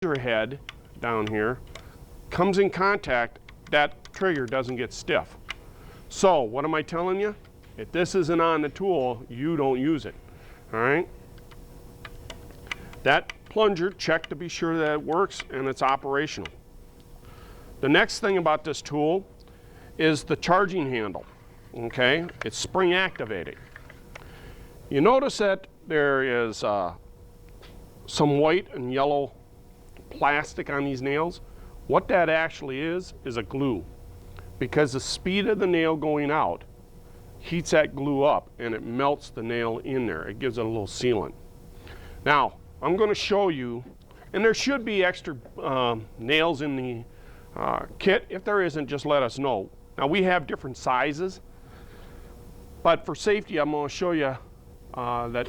head down here comes in contact, that trigger doesn't get stiff. So what am I telling you? If this isn't on the tool, you don't use it. All right? That plunger, check to be sure that it works and it's operational. The next thing about this tool is the charging handle. Okay? It's spring activated. You notice that there is some white and yellow plastic on these nails. What that actually is a glue, because the speed of the nail going out heats that glue up and it melts the nail in there. It gives it a little sealant. Now I'm going to show you, and there should be extra nails in the kit. If there isn't, just let us know. Now we have different sizes, but for safety I'm going to show you that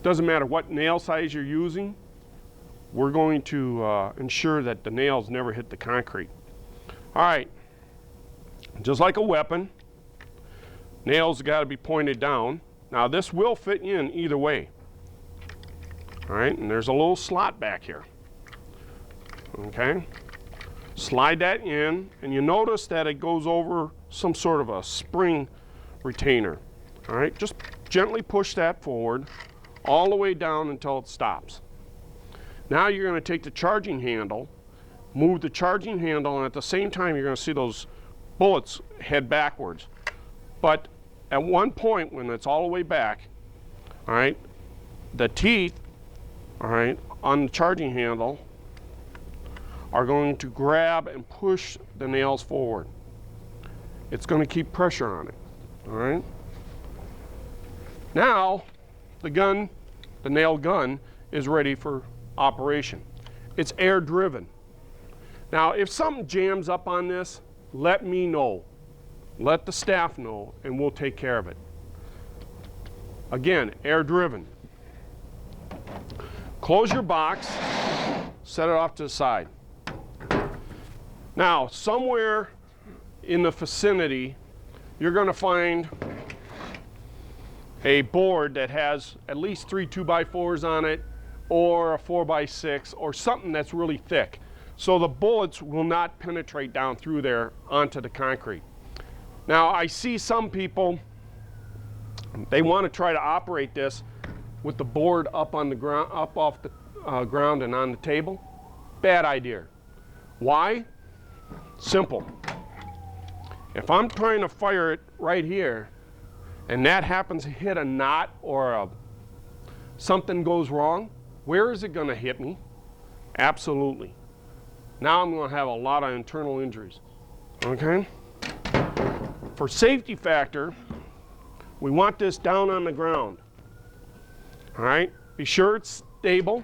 doesn't matter what nail size you're using, we're going to ensure that the nails never hit the concrete. All right, just like a weapon, nails got to be pointed down. Now this will fit in either way. All right, and there's a little slot back here. Okay, slide that in, and you notice that it goes over some sort of a spring retainer. All right, just gently push that forward all the way down until it stops. Now you're going to take the charging handle, move the charging handle, and at the same time you're going to see those bullets head backwards. But at one point when it's all the way back, all right, the teeth, all right, on the charging handle are going to grab and push the nails forward. It's going to keep pressure on it, all right? Now the gun, the nail gun, is ready for operation. It's air driven. Now if something jams up on this, let me know. Let the staff know and we'll take care of it. Again, air driven. Close your box, set it off to the side. Now somewhere in the vicinity you're going to find a board that has at least 3 2x4s on it, or a 4x6, or something that's really thick, so the bullets will not penetrate down through there onto the concrete. Now I see some people, they want to try to operate this with the board up on the ground, up off the ground and on the table. Bad idea. Why? Simple. If I'm trying to fire it right here and that happens to hit a knot or something goes wrong, where is it going to hit me? Absolutely. Now I'm going to have a lot of internal injuries. Okay? For safety factor, we want this down on the ground. All right? Be sure it's stable.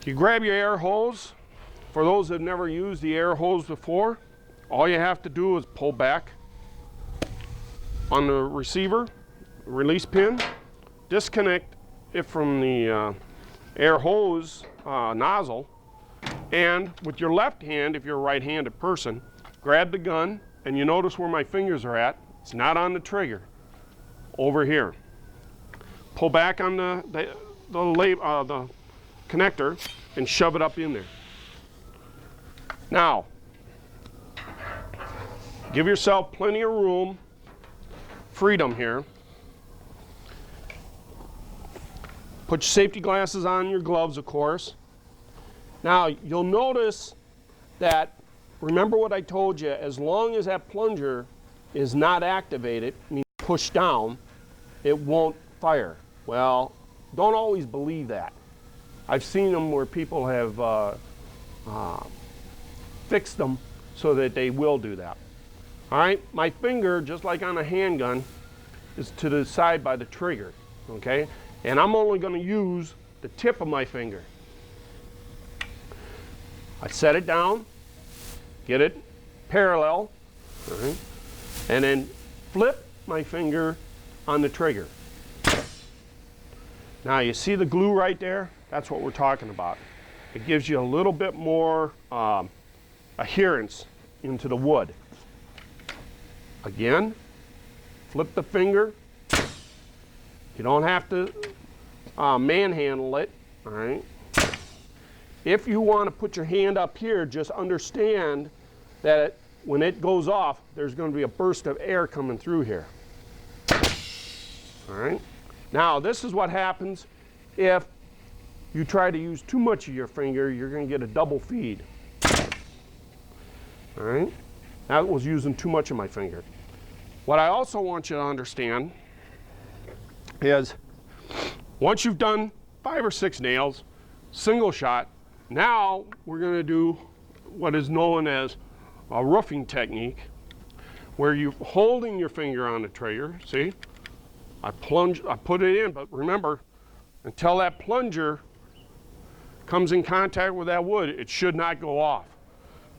You grab your air hose. For those that have never used the air hose before, all you have to do is pull back on the receiver, release pin, disconnect it from the air hose nozzle, and with your left hand, if you're a right-handed person, grab the gun, and you notice where my fingers are at. It's not on the trigger, over here. Pull back on the connector and shove it up in there. Now, give yourself plenty of room, freedom here. Put your safety glasses on, your gloves, of course. Now, you'll notice that, remember what I told you, as long as that plunger is not activated, meaning pushed down, it won't fire. Well, don't always believe that. I've seen them where people have fixed them so that they will do that. All right, my finger, just like on a handgun, is to the side by the trigger, okay? And I'm only going to use the tip of my finger. I set it down, get it parallel, all right, and then flip my finger on the trigger. Now you see the glue right there? That's what we're talking about. It gives you a little bit more adherence into the wood. Again, flip the finger. You don't have to manhandle it, all right? If you want to put your hand up here, just understand that when it goes off, there's going to be a burst of air coming through here. All right? Now, this is what happens if you try to use too much of your finger. You're going to get a double feed. All right? That was using too much of my finger. What I also want you to understand is once you've done 5 or 6 nails, single shot, now we're going to do what is known as a roofing technique, where you're holding your finger on the trigger. See, I put it in, but remember, until that plunger comes in contact with that wood, it should not go off.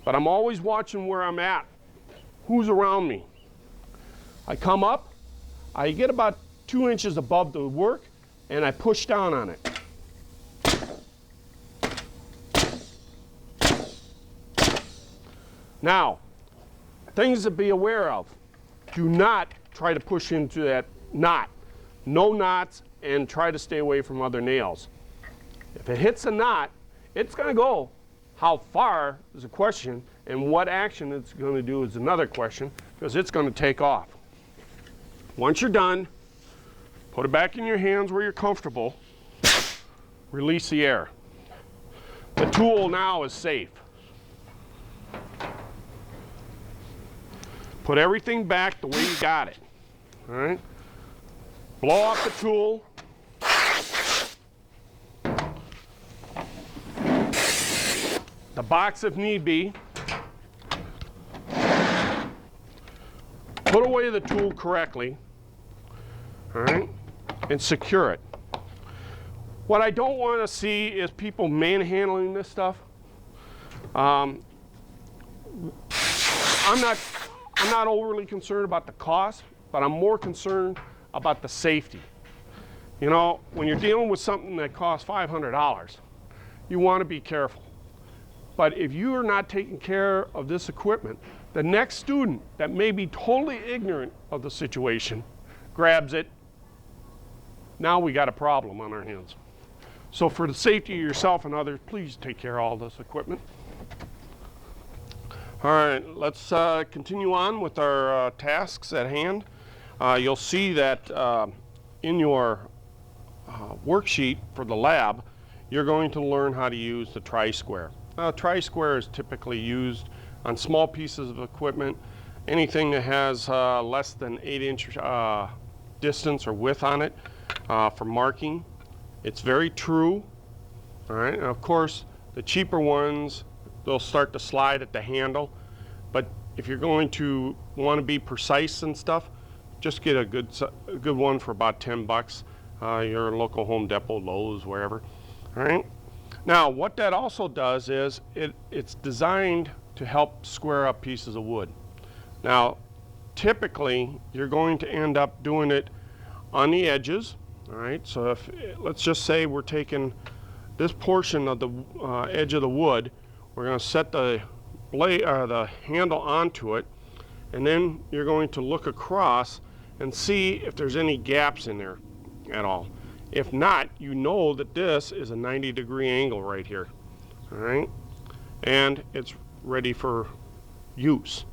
But I'm always watching where I'm at, who's around me. I come up, I get about 2 inches above the work, and I push down on it. Now, things to be aware of. Do not try to push into that knot. No knots, and try to stay away from other nails. If it hits a knot, it's going to go. How far is a question, and what action it's going to do is another question, because it's going to take off. Once you're done, put it back in your hands where you're comfortable. Release the air. The tool now is safe. Put everything back the way you got it. All right? Blow off the tool. The box if need be. Put away the tool correctly. All right? And secure it. What I don't want to see is people manhandling this stuff. I'm not overly concerned about the cost, but I'm more concerned about the safety. You know, when you're dealing with something that costs $500, you want to be careful. But if you are not taking care of this equipment, the next student that may be totally ignorant of the situation grabs it. Now we got a problem on our hands. So for the safety of yourself and others, please take care of all this equipment. All right, let's continue on with our tasks at hand. You'll see that in your worksheet for the lab, you're going to learn how to use the tri-square. Tri-square is typically used on small pieces of equipment, anything that has less than 8-inch distance or width on it for marking. It's very true. All right, and of course, the cheaper ones, they'll start to slide at the handle, but if you're going to want to be precise and stuff, just get a good one for about 10 bucks. Your local Home Depot, Lowe's, wherever. All right. Now, what that also does is it's designed to help square up pieces of wood. Now, typically, you're going to end up doing it on the edges. All right. So if let's just say we're taking this portion of the edge of the wood, we're going to set the blade or the handle onto it, and then you're going to look across and see if there's any gaps in there at all. If not, you know that this is a 90-degree angle right here. All right, and it's ready for use.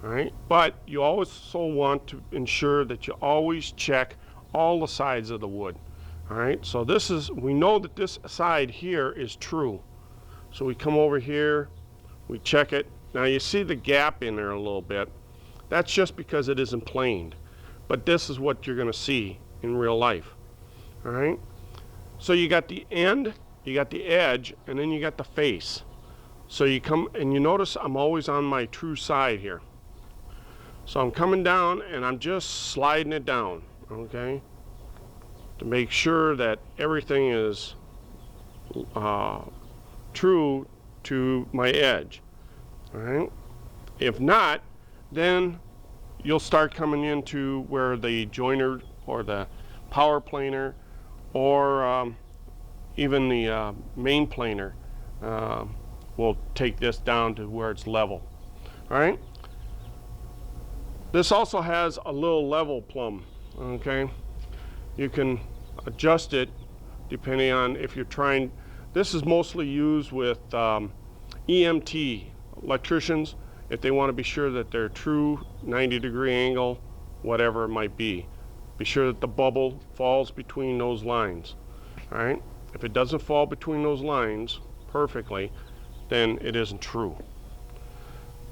All right, but you also want to ensure that you always check all the sides of the wood. All right, so this is, we know that this side here is true. So we come over here, we check it. Now you see the gap in there a little bit. That's just because it isn't planed. But this is what you're going to see in real life. All right, so you got the end, you got the edge, and then you got the face. So you come, and you notice I'm always on my true side here. So I'm coming down, and I'm just sliding it down, okay, to make sure that everything is true to my edge. All right. If not, then you'll start coming into where the joiner or the power planer or even the main planer will take this down to where it's level. All right. This also has a little level plumb. Okay. You can adjust it depending on if you're trying. This is mostly used with EMT, electricians, if they want to be sure that they're true 90-degree angle, whatever it might be. Be sure that the bubble falls between those lines. All right? If it doesn't fall between those lines perfectly, then it isn't true.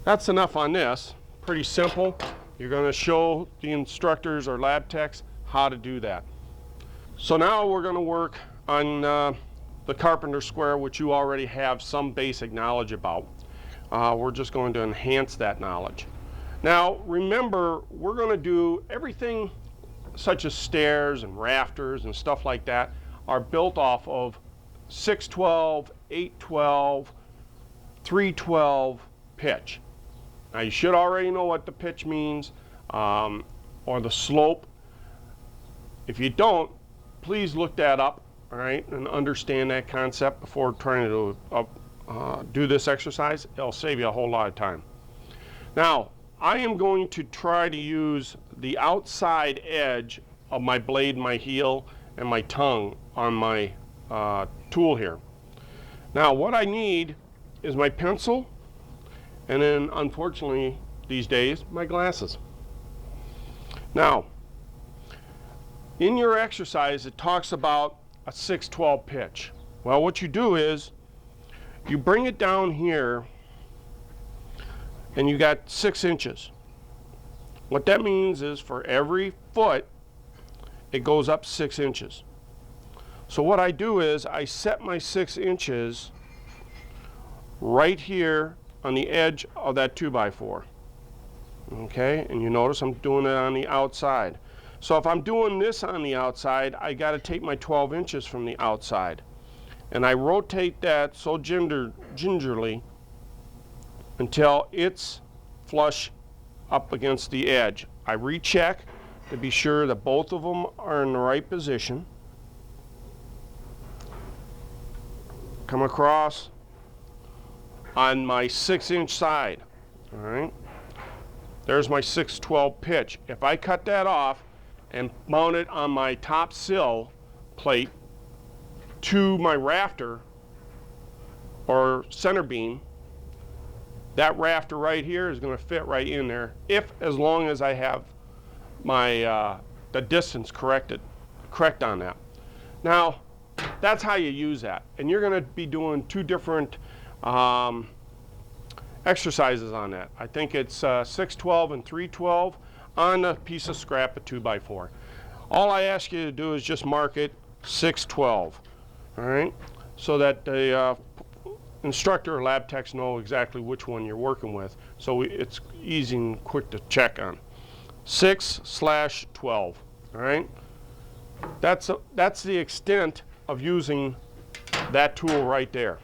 That's enough on this. Pretty simple. You're going to show the instructors or lab techs how to do that. So now we're going to work on the Carpenters Square, which you already have some basic knowledge about. We're just going to enhance that knowledge. Now remember, we're going to do everything such as stairs and rafters and stuff like that are built off of 612, 812, 312 pitch. Now you should already know what the pitch means or the slope. If you don't, please look that up, all right, and understand that concept before trying to do this exercise. It'll save you a whole lot of time. Now, I am going to try to use the outside edge of my blade, my heel, and my tongue on my tool here. Now, what I need is my pencil, and then, unfortunately, these days, my glasses. Now, in your exercise, it talks about a 612 pitch. Well, what you do is you bring it down here and you got 6 inches. What that means is for every foot, it goes up 6 inches. So what I do is I set my 6 inches right here on the edge of that 2x4. Okay, and you notice I'm doing it on the outside. So if I'm doing this on the outside, I got to take my 12 inches from the outside. And I rotate that so gingerly until it's flush up against the edge. I recheck to be sure that both of them are in the right position. Come across on my 6-inch side. All right. There's my 612 pitch. If I cut that off and mount it on my top sill plate to my rafter or center beam, that rafter right here is going to fit right in there, as long as I have my the distance correct on that. Now, that's how you use that, and you're going to be doing 2 different exercises on that. I think it's 612 and 312 on a piece of scrap, a 2x4. All I ask you to do is just mark it 612, all right, so that the instructor or lab techs know exactly which one you're working with, so it's easy and quick to check on. 6/12, all right. That's the extent of using that tool right there.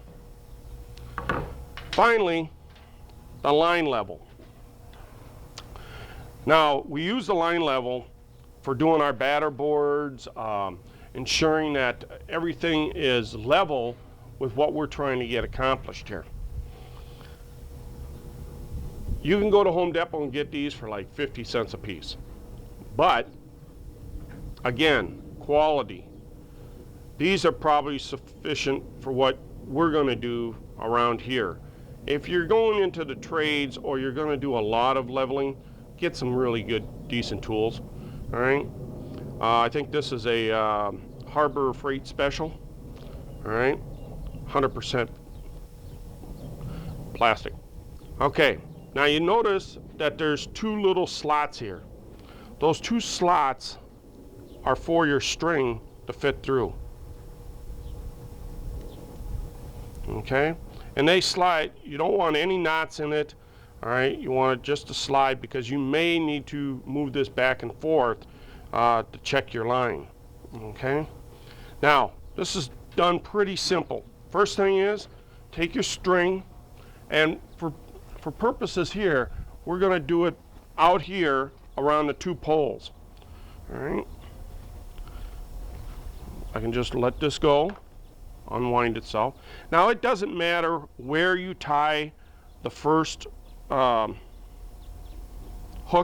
Finally, the line level. Now, we use the line level for doing our batter boards, ensuring that everything is level with what we're trying to get accomplished here. You can go to Home Depot and get these for like 50 cents a piece. But, again, quality. These are probably sufficient for what we're going to do around here. If you're going into the trades or you're going to do a lot of leveling, get some really good, decent tools. All right. I think this is a Harbor Freight Special. All right. 100% plastic. Okay. Now you notice that there's 2 little slots here. Those 2 slots are for your string to fit through. Okay. And they slide. You don't want any knots in it. All right, you want it just to slide because you may need to move this back and forth to check your line. Okay. Now, this is done pretty simple. First thing is, take your string, and for purposes here, we're going to do it out here around the 2 poles. All right. I can just let this go, unwind itself. Now, it doesn't matter where you tie the first hook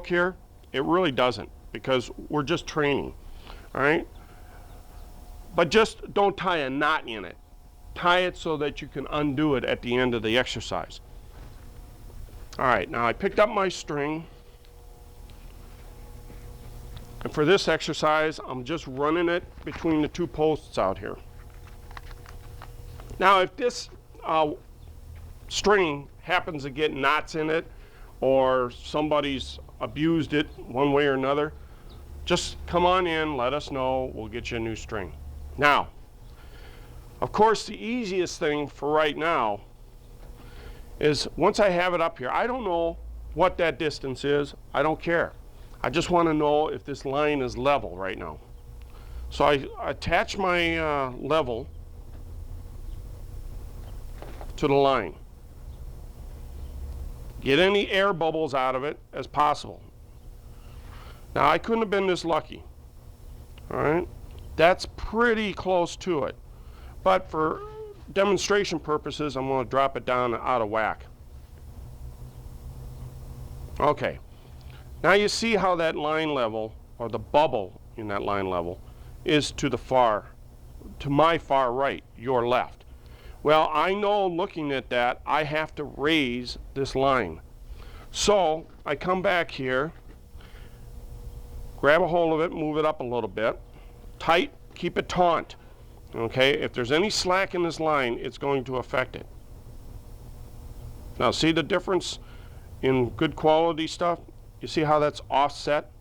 here. It really doesn't, because we're just training. All right. but just don't tie a knot in it. Tie it so that you can undo it at the end of the exercise. All right, now I picked up my string. And for this exercise, I'm just running it between the two posts out here. Now, if this string happens to get knots in it, or somebody's abused it one way or another, just come on in, let us know, we'll get you a new string. Now, of course, the easiest thing for right now is once I have it up here, I don't know what that distance is, I don't care. I just want to know if this line is level right now. So I attach my level to the line. Get any air bubbles out of it as possible. Now I couldn't have been this lucky. All right, that's pretty close to it. But for demonstration purposes, I'm going to drop it down out of whack. Okay. Now you see how that line level, or the bubble in that line level, is to my far right, your left. Well, I know looking at that, I have to raise this line. So I come back here, grab a hold of it, move it up a little bit, tight, keep it taut. Okay, if there's any slack in this line, it's going to affect it. Now see the difference in good quality stuff? You see how that's offset?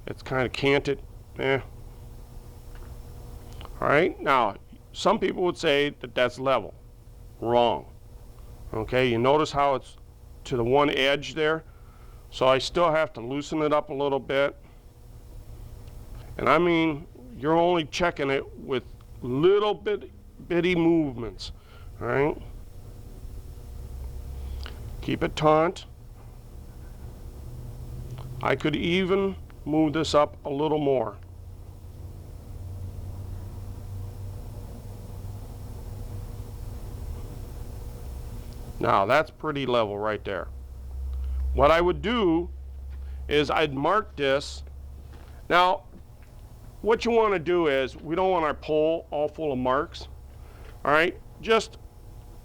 It's kind of canted. All right, now some people would say that that's level. Wrong. Okay, you notice how it's to the one edge there? So I still have to loosen it up a little bit. And I mean, you're only checking it with little bitty movements. All right? Keep it taut. I could even move this up a little more. Now that's pretty level right there. What I would do is I'd mark this. Now what you want to do is, we don't want our pole all full of marks. All right, just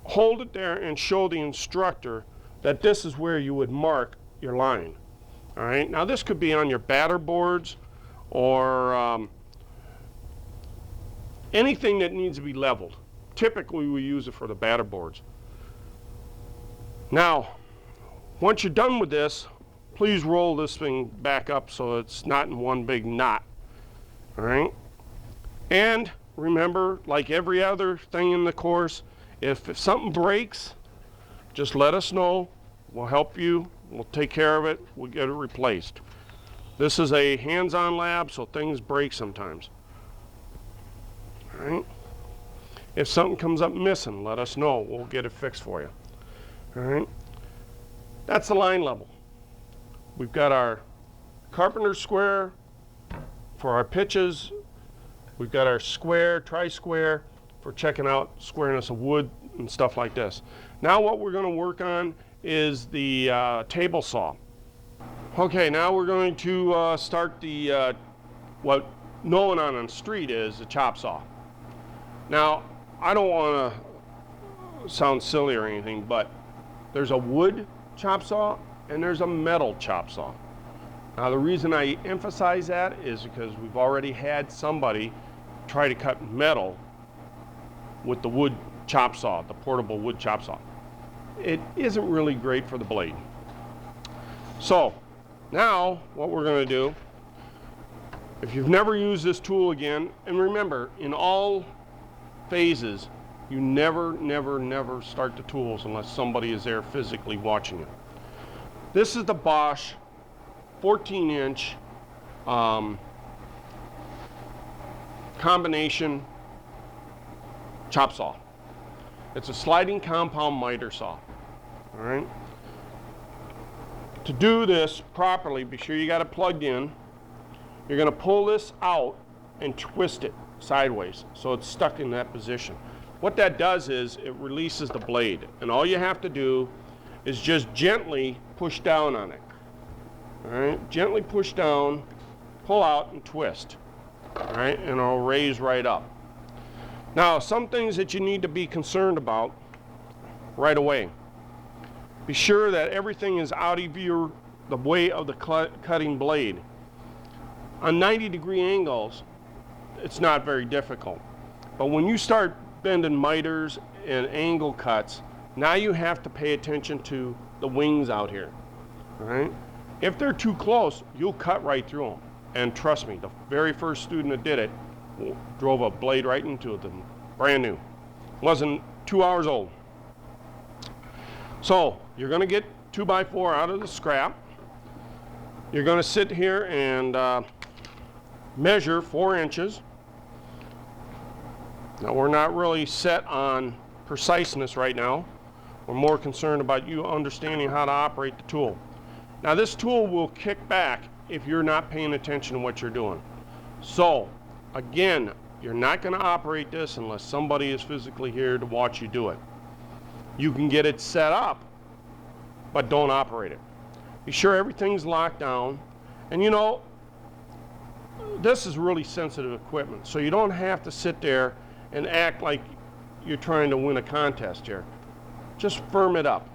hold it there and show the instructor that this is where you would mark your line. All right, now this could be on your batter boards or anything that needs to be leveled. Typically we use it for the batter boards. Now, once you're done with this, please roll this thing back up so it's not in one big knot. All right, and remember, like every other thing in the course, if something breaks, just let us know. We'll help you. We'll take care of it. We'll get it replaced. This is a hands-on lab, so things break sometimes. All right. If something comes up missing, let us know. We'll get it fixed for you. All right. That's the line level. We've got our Carpenters Square for our pitches. We've got our square, tri-square for checking out squareness of wood and stuff like this. Now what we're going to work on is the table saw. Okay, now we're going to start the what known on the street is a chop saw. Now I don't want to sound silly or anything, but there's a wood chop saw and there's a metal chop saw. Now the reason I emphasize that is because we've already had somebody try to cut metal with the wood chop saw, the portable wood chop saw. It isn't really great for the blade. So now what we're going to do, if you've never used this tool again, and remember, in all phases, you never start the tools unless somebody is there physically watching you. This is the Bosch 14-inch combination chop saw. It's a sliding compound miter saw. All right. To do this properly, be sure you got it plugged in. You're going to pull this out and twist it sideways so it's stuck in that position. What that does is it releases the blade, and all you have to do is just gently push down on it. All right, gently push down, pull out, and twist. All right, and it'll raise right up. Now, some things that you need to be concerned about right away. Be sure that everything is out of the way of the cutting blade. On 90-degree angles, it's not very difficult. But when you start bending miters and angle cuts, now you have to pay attention to the wings out here. All right? If they're too close, you'll cut right through them. And trust me, the very first student that did it drove a blade right into them, brand new. Wasn't 2 hours old. So you're going to get 2x4 out of the scrap. You're going to sit here and measure 4 inches. Now, we're not really set on preciseness right now. We're more concerned about you understanding how to operate the tool. Now, this tool will kick back if you're not paying attention to what you're doing. So, again, you're not going to operate this unless somebody is physically here to watch you do it. You can get it set up, but don't operate it. Be sure everything's locked down. And you know, this is really sensitive equipment, so you don't have to sit there and act like you're trying to win a contest here. Just firm it up.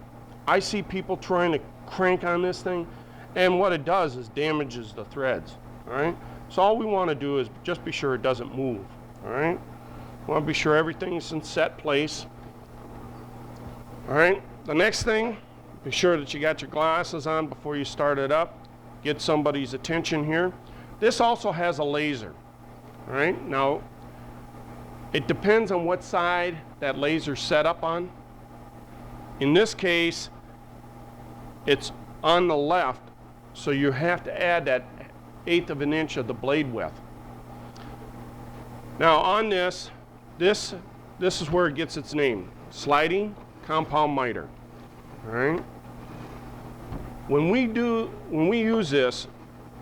I see people trying to crank on this thing, and what it does is damages the threads. All right? So all we want to do is just be sure it doesn't move. All right? We want to be sure everything's in set place. All right? The next thing, be sure that you got your glasses on before you start it up. Get somebody's attention here. This also has a laser. All right? Now, it depends on what side that laser's set up on. In this case, it's on the left, so you have to add that 1/8 of an inch of the blade width. Now on this is where it gets its name, sliding compound miter. All right. When we use this,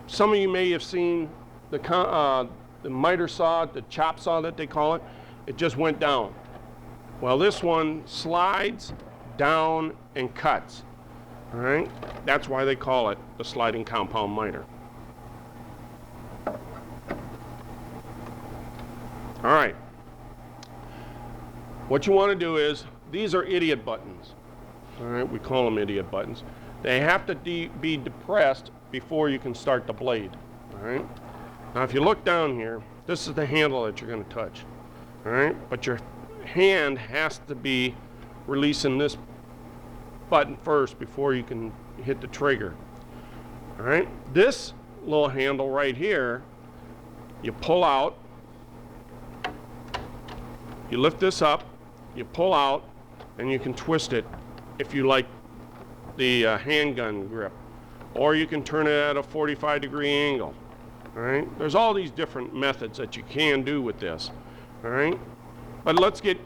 some of you may have seen the miter saw, the chop saw that they call it. It just went down. Well, this one slides down and cuts. All right. That's why they call it the sliding compound miter. All right. What you want to do is, these are idiot buttons. All right, we call them idiot buttons. They have to be depressed before you can start the blade. All right. Now, if you look down here, this is the handle that you're going to touch. All right. But your hand has to be releasing this button first before you can hit the trigger. All right. This little handle right here, you pull out. You lift this up, you pull out, and you can twist it if you like the handgun grip. Or you can turn it at a 45-degree angle. All right? There's all these different methods that you can do with this. All right? But let's get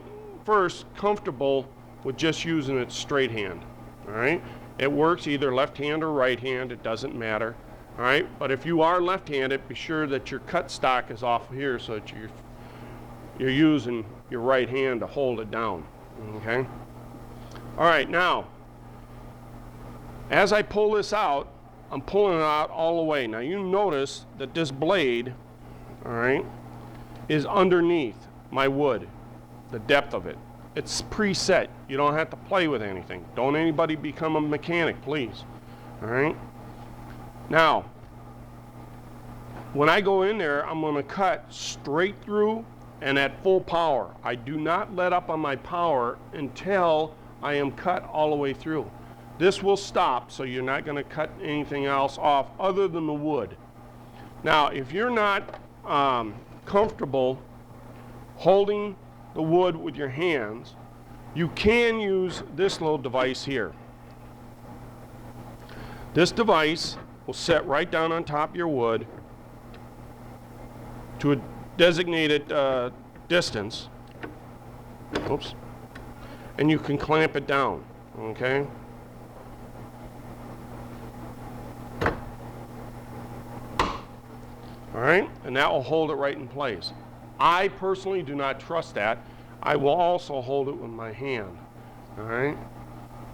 first comfortable with just using it straight hand. All right? It works either left hand or right hand. It doesn't matter. All right? But if you are left-handed, be sure that your cut stock is off here so that you're using your right hand to hold it down. Okay? All right, now, as I pull this out, I'm pulling it out all the way. Now, you notice that this blade, all right, is underneath my wood, the depth of it. It's preset. You don't have to play with anything. Don't anybody become a mechanic, please. All right? Now, when I go in there, I'm going to cut straight through and at full power. I do not let up on my power until I am cut all the way through. This will stop, so you're not going to cut anything else off other than the wood. Now, if you're not comfortable holding the wood with your hands, you can use this little device here. This device will set right down on top of your wood to a designated distance. Oops. And you can clamp it down, okay? All right, and that will hold it right in place. I personally do not trust that. I will also hold it with my hand, all right?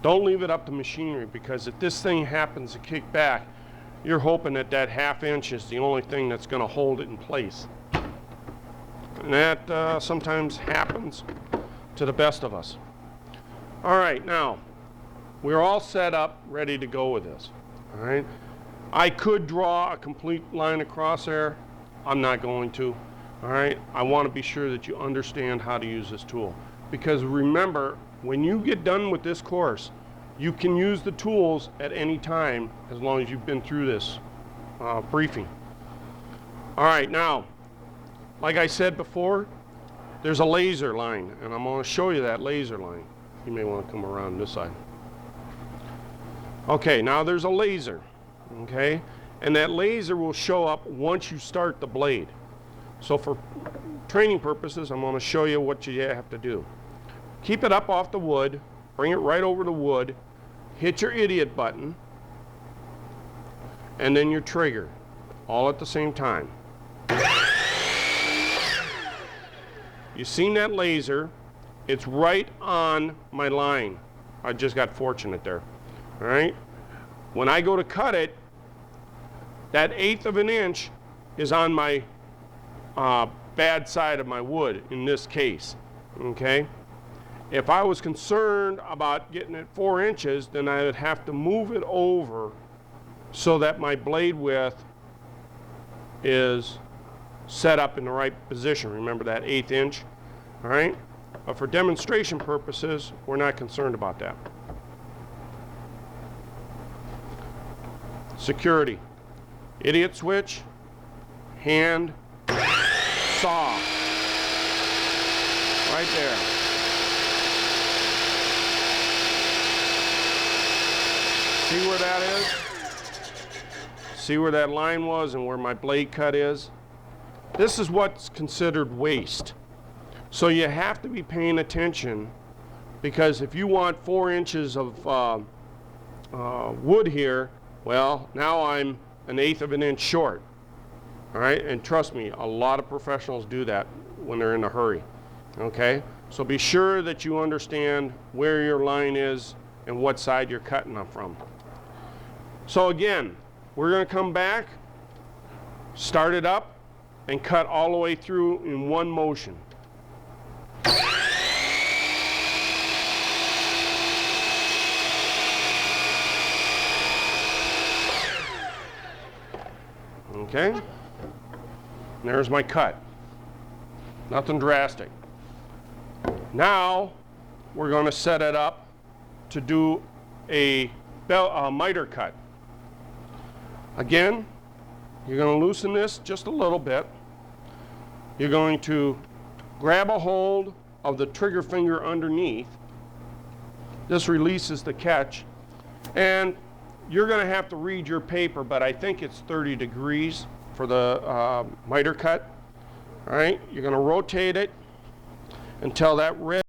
Don't leave it up to machinery, because if this thing happens to kick back, you're hoping that that 1/2 inch is the only thing that's going to hold it in place. And that sometimes happens to the best of us. All right, now, we're all set up, ready to go with this. All right. I could draw a complete line across there. I'm not going to. All right. I want to be sure that you understand how to use this tool. Because remember, when you get done with this course, you can use the tools at any time as long as you've been through this briefing. All right, now, like I said before, there's a laser line, and I'm going to show you that laser line. You may want to come around this side. Okay, now there's a laser, okay? And that laser will show up once you start the blade. So for training purposes, I'm going to show you what you have to do. Keep it up off the wood, bring it right over the wood, hit your idiot button, and then your trigger, all at the same time. You seen that laser? It's right on my line. I just got fortunate there. All right? When I go to cut it, that 1/8 of an inch is on my bad side of my wood in this case. Okay? If I was concerned about getting it 4 inches, then I would have to move it over so that my blade width is set up in the right position. Remember that 1/8 inch? All right? But for demonstration purposes, we're not concerned about that. Security. Idiot switch, hand, saw. Right there. See where that is? See where that line was and where my blade cut is? This is what's considered waste. So you have to be paying attention, because if you want 4 inches of wood here, well, now I'm an 1/8 of an inch short. All right, and trust me, a lot of professionals do that when they're in a hurry. Okay, so be sure that you understand where your line is and what side you're cutting them from. So again, we're going to come back, start it up, and cut all the way through in one motion. Okay, and there's my cut. Nothing drastic. Now we're going to set it up to do a miter cut. Again, you're going to loosen this just a little bit. You're going to grab a hold of the trigger finger underneath. This releases the catch, and you're going to have to read your paper, but I think it's 30 degrees for the miter cut. All right, you're going to rotate it until that red